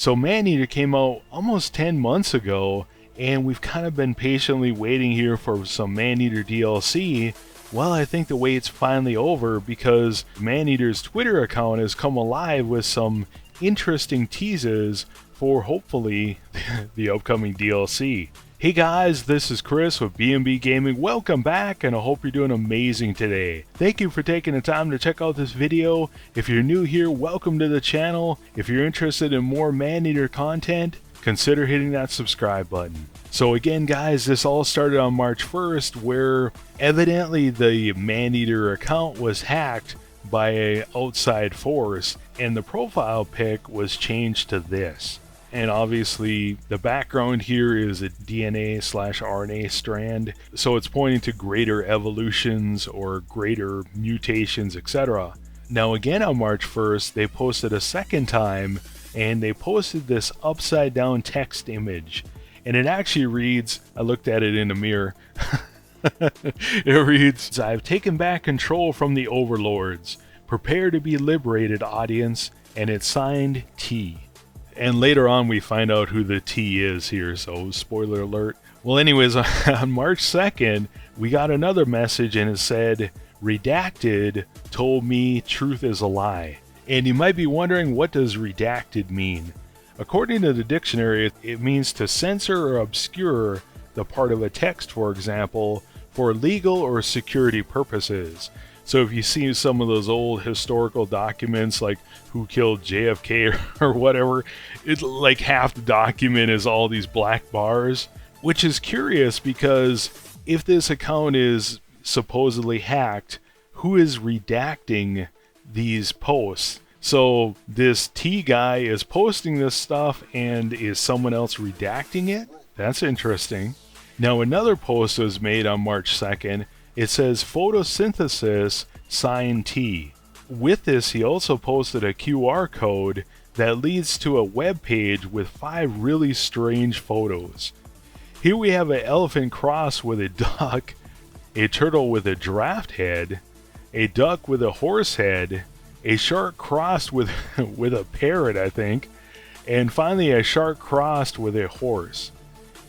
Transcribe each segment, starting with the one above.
So Maneater came out almost 10 months ago, and we've kind of been patiently waiting here for some Maneater DLC. Well, I think the wait's finally over because Maneater's Twitter account has come alive with some interesting teases for hopefully the upcoming DLC. Hey guys, this is Chris with B&B Gaming. Welcome back, and I hope you're doing amazing today. Thank you for taking the time to check out this video. If you're new here, welcome to the channel. If you're interested in more Maneater content, consider hitting that subscribe button. So again guys, this all started on March 1st, where evidently the Maneater account was hacked by an outside force, and the profile pic was changed to this. And obviously the background here is a DNA/RNA strand, so it's pointing to greater evolutions or greater mutations, etc. Now again on March 1st, they posted a second time, and they posted this upside down text image. And it actually reads, I looked at it in the mirror, it reads, "I've taken back control from the overlords. Prepare to be liberated, audience," and it's signed T. And later on we find out who the T is here, so spoiler alert. Well anyways, on March 2nd, we got another message and it said, "Redacted told me truth is a lie." And you might be wondering, what does redacted mean? According to the dictionary, it means to censor or obscure the part of a text, for example, for legal or security purposes. So if you see some of those old historical documents like who killed JFK or whatever, it's like half the document is all these black bars, which is curious because if this account is supposedly hacked, who is redacting these posts? So this T guy is posting this stuff, and is someone else redacting it? That's interesting. Now another post was made on March 2nd. It says photosynthesis sign T. With this, he also posted a QR code that leads to a web page with 5 really strange photos. Here we have an elephant crossed with a duck, a turtle with a giraffe head, a duck with a horse head, a shark crossed with a parrot, I think, and finally a shark crossed with a horse.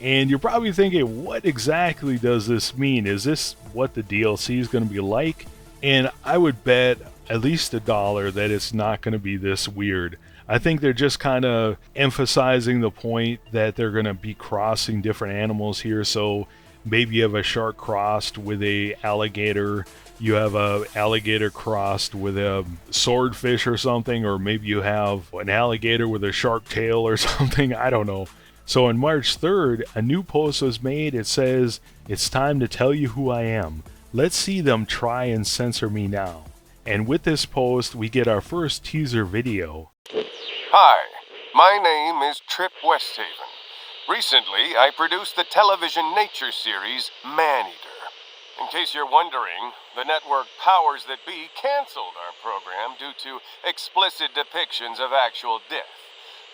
And you're probably thinking, what exactly does this mean? Is this what the DLC is going to be like? And I would bet at least $1 that it's not going to be this weird. I think they're just kind of emphasizing the point that they're going to be crossing different animals here. So maybe you have a shark crossed with a alligator, you have a alligator crossed with a swordfish or something, or maybe you have an alligator with a shark tail or something. I don't know. So on March 3rd, a new post was made. It says, "It's time to tell you who I am. Let's see them try and censor me now." And with this post, we get our first teaser video. Hi, my name is Trip Westhaven. Recently, I produced the television nature series Maneater. In case you're wondering, the network powers that be canceled our program due to explicit depictions of actual death.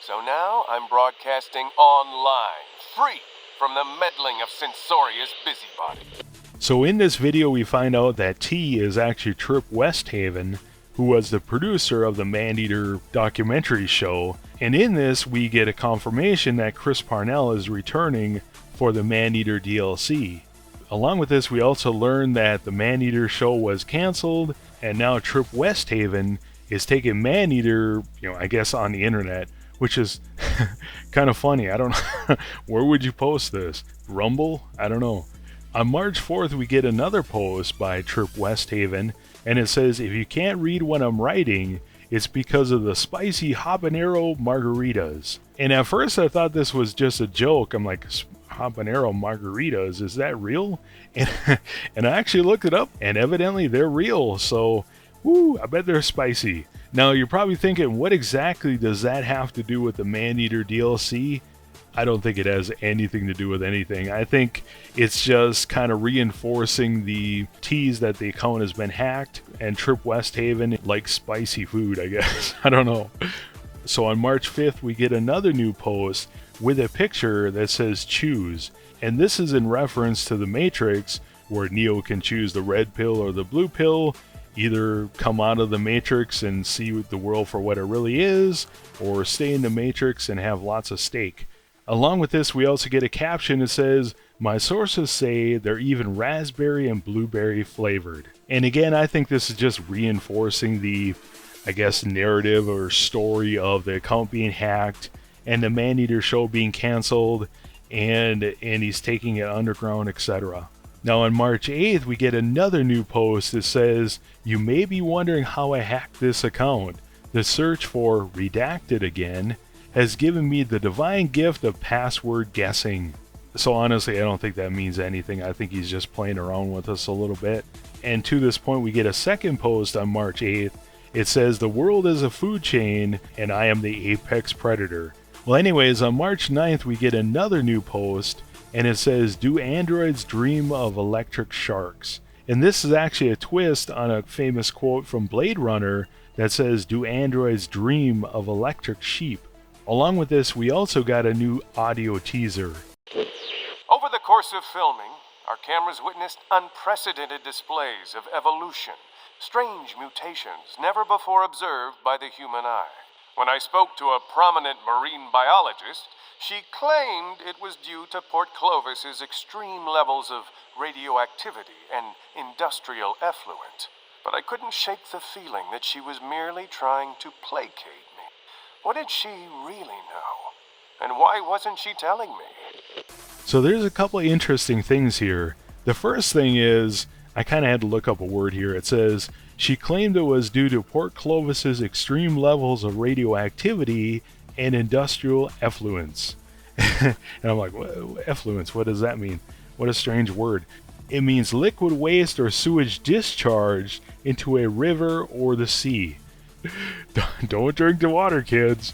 So now I'm broadcasting online, free from the meddling of censorious busybodies. So in this video we find out that T is actually Trip Westhaven, who was the producer of the Maneater documentary show. And in this we get a confirmation that Chris Parnell is returning for the Maneater DLC. Along with this, we also learn that the Maneater show was canceled, and now Trip Westhaven is taking Maneater, I guess on the internet, which is kind of funny. I don't know. Where would you post this? Rumble? I don't know. On March 4th, we get another post by Trip Westhaven, and it says, "If you can't read what I'm writing, it's because of the spicy habanero margaritas." And at first I thought this was just a joke. I'm like, habanero margaritas, is that real? And I actually looked it up, and evidently they're real. So, I bet they're spicy. Now you're probably thinking, what exactly does that have to do with the Maneater DLC? I don't think it has anything to do with anything. I think it's just kind of reinforcing the tease that the account has been hacked, and Trip Westhaven likes spicy food, I guess. I don't know. So on March 5th, we get another new post with a picture that says choose. And this is in reference to the Matrix, where Neo can choose the red pill or the blue pill. Either come out of the Matrix and see the world for what it really is, or stay in the Matrix and have lots of steak. Along with this, we also get a caption that says, "My sources say they're even raspberry and blueberry flavored." And again, I think this is just reinforcing the, narrative or story of the account being hacked and the Maneater show being canceled, and he's taking it underground, etc. Now on March 8th, we get another new post that says, "You may be wondering how I hacked this account. The search for redacted again has given me the divine gift of password guessing." So honestly, I don't think that means anything. I think he's just playing around with us a little bit. And to this point, we get a second post on March 8th. It says, "The world is a food chain, and I am the apex predator." Well, anyways, on March 9th, we get another new post, and it says, "Do androids dream of electric sharks?" And this is actually a twist on a famous quote from Blade Runner that says, "Do androids dream of electric sheep?" Along with this, we also got a new audio teaser. Over the course of filming, our cameras witnessed unprecedented displays of evolution, strange mutations never before observed by the human eye. When I spoke to a prominent marine biologist, she claimed it was due to Port Clovis's extreme levels of radioactivity and industrial effluent. But I couldn't shake the feeling that she was merely trying to placate me. What did she really know? And why wasn't she telling me? So there's a couple of interesting things here. The first thing is, I kind of had to look up a word here. It says, she claimed it was due to Port Clovis's extreme levels of radioactivity and industrial effluence. And I'm like, effluence, what does that mean? What a strange word. It means liquid waste or sewage discharged into a river or the sea. Don't drink the water, kids.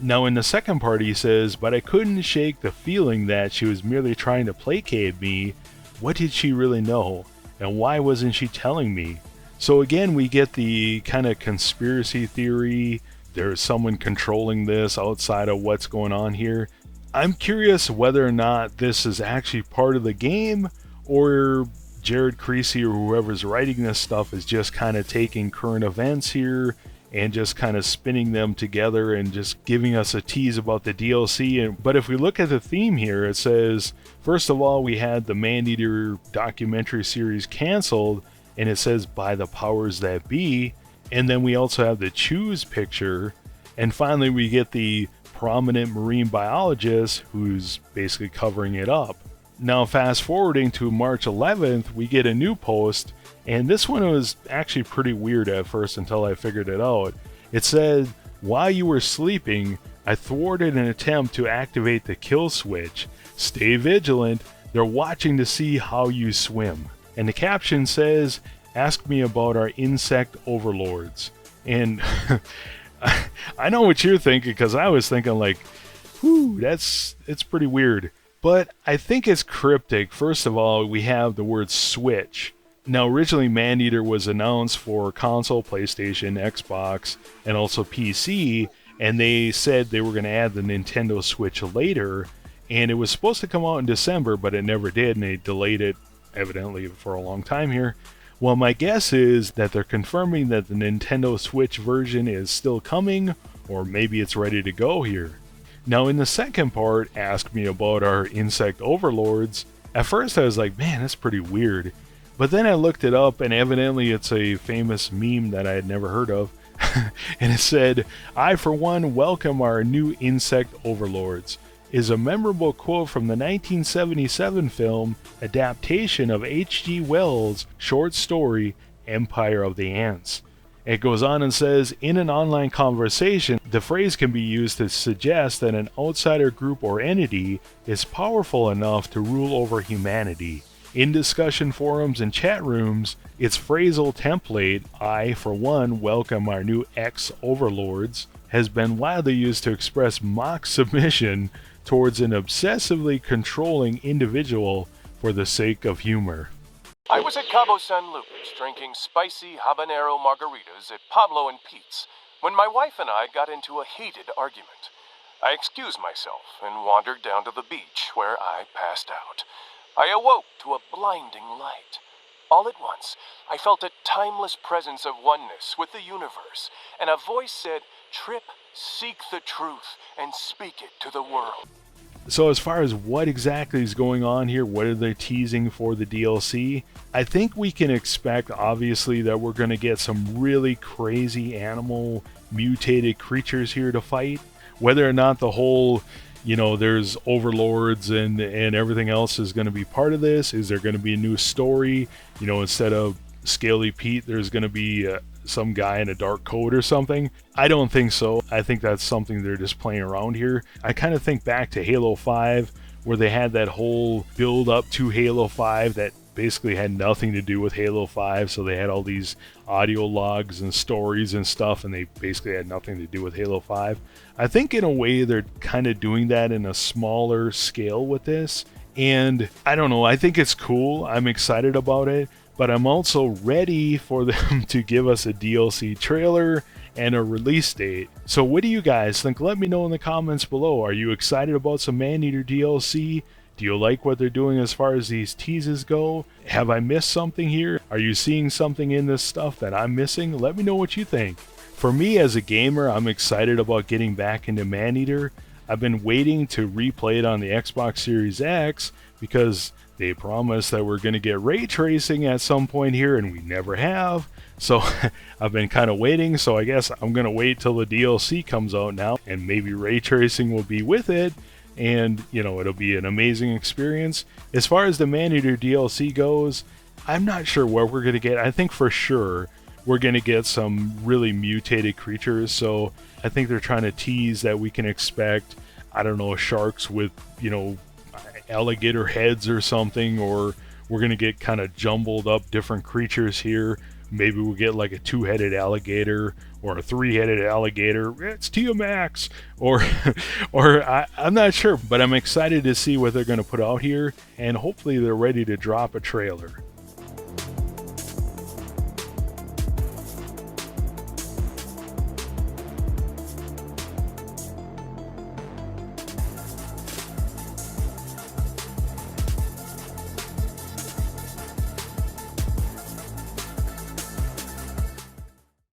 Now in the second part he says, "But I couldn't shake the feeling that she was merely trying to placate me. What did she really know? And why wasn't she telling me?" So again, we get the kind of conspiracy theory. There's someone controlling this outside of what's going on here. I'm curious whether or not this is actually part of the game, or Jared Creasy or whoever's writing this stuff is just kind of taking current events here and just kind of spinning them together and just giving us a tease about the DLC. But if we look at the theme here, it says, first of all, we had the Maneater documentary series canceled, and it says, "By the powers that be." And then we also have the Choose picture. And finally, we get the prominent marine biologist who's basically covering it up. Now, fast forwarding to March 11th, we get a new post, and this one was actually pretty weird at first until I figured it out. It said, "While you were sleeping, I thwarted an attempt to activate the kill switch. Stay vigilant. They're watching to see how you swim." And the caption says, "Ask me about our insect overlords." And I know what you're thinking, because I was thinking like, whew, it's pretty weird. But I think it's cryptic. First of all, we have the word switch. Now, originally Maneater was announced for console, PlayStation, Xbox, and also PC, and they said they were going to add the Nintendo Switch later, and it was supposed to come out in December, but it never did, and they delayed it evidently for a long time here. Well, my guess is that they're confirming that the Nintendo Switch version is still coming, or maybe it's ready to go here. Now, in the second part, ask me about our insect overlords. At first I was like, man, that's pretty weird. But then I looked it up, and evidently it's a famous meme that I had never heard of. And it said, "I for one welcome our new insect overlords," is a memorable quote from the 1977 film adaptation of H.G. Wells' short story Empire of the Ants. It goes on and says, "In an online conversation, the phrase can be used to suggest that an outsider group or entity is powerful enough to rule over humanity. In discussion forums and chat rooms, its phrasal template, 'I, for one, welcome our new ex-overlords,' has been widely used to express mock submission towards an obsessively controlling individual for the sake of humor." I was at Cabo San Lucas drinking spicy habanero margaritas at Pablo and Pete's when my wife and I got into a heated argument. I excused myself and wandered down to the beach, where I passed out. I awoke to a blinding light. All at once, I felt a timeless presence of oneness with the universe, and a voice said, "Trip, seek the truth and speak it to the world." So as far as what exactly is going on here, what are they teasing for the DLC? I think we can expect, obviously, that we're going to get some really crazy animal mutated creatures here to fight. Whether or not the whole, there's overlords and everything else is going to be part of this. Is there going to be a new story? Instead of Scaly Pete, there's going to be some guy in a dark coat or something. I don't think so. I think that's something they're just playing around here. I kind of think back to Halo 5, where they had that whole build up to Halo 5 that basically had nothing to do with Halo 5, so they had all these audio logs and stories and stuff, and they basically had nothing to do with Halo 5. I think in a way they're kind of doing that in a smaller scale with this, and I don't know, I think it's cool. I'm excited about it, but I'm also ready for them to give us a DLC trailer and a release date. So what do you guys think? Let me know in the comments below. Are you excited about some Maneater DLC? Do you like what they're doing as far as these teases go? Have I missed something here? Are you seeing something in this stuff that I'm missing? Let me know what you think. For me as a gamer, I'm excited about getting back into Maneater. I've been waiting to replay it on the Xbox Series X because they promised that we're going to get ray tracing at some point here, and we never have. So I've been kind of waiting, so I guess I'm going to wait till the DLC comes out now, and maybe ray tracing will be with it, and, it'll be an amazing experience. As far as the Maneater DLC goes, I'm not sure what we're going to get. I think for sure we're going to get some really mutated creatures, so I think they're trying to tease that we can expect, I don't know, sharks with, alligator heads or something, or we're going to get kind of jumbled up different creatures here. Maybe we'll get like a 2-headed alligator or a 3-headed alligator. It's Tiamax, or I'm not sure, but I'm excited to see what they're going to put out here, and hopefully they're ready to drop a trailer.